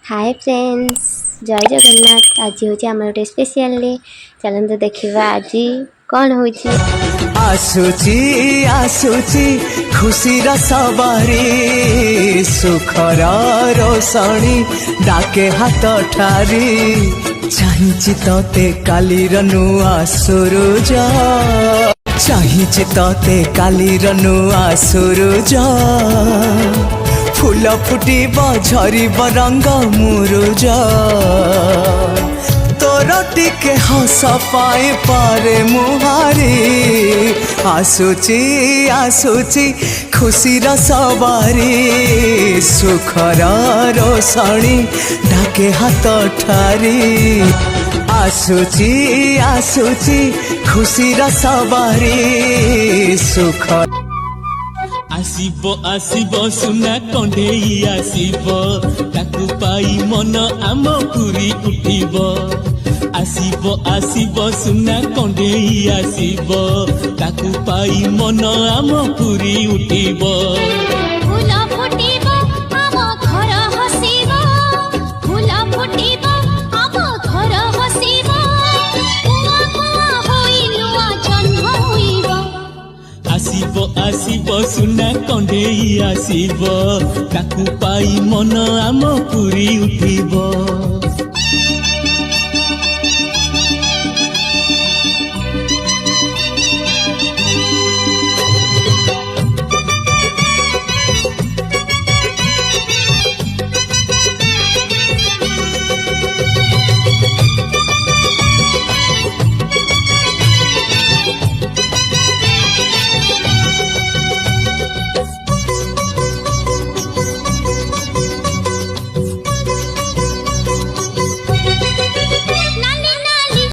Hi friends जय जगन्नाथ। आज हूँ आम गोटे स्पेशल डे। चलते देखा आज कौन हो आसुची आसुची खुशीर सवारी सुखर रोशनी डाके हाथ ठारी चाहिए तते कालीर नुआ सुरुज चाहिए तते कालीर नुआ सुरुज फूल फुटिब झरिब रंग मुरुज तोर टिके हस पाए पारे मुहारी आसुची आसुची खुशीर सवारी सुखर रोशनी डाके हाथ ठारी आसुची आसुची खुशीर सवारी सुख आसीबो आसीबो सुना कंडेई आसीबो ताकू पाई मन आम पुरी उठिबो आसीबो आसीबो सुना कंडेई आसीबो ताकू पाई मन आम पुरी उठिबो फूला फुटिबो आम घर हसिबो फूला फुटिबो आम घर हसिबो कुआ कुआ होई नुआ जन्म होइबो आसीबो आसीबो सुना कंडेई आसीबो ताकू पाई मन आम पुरी उठिबो।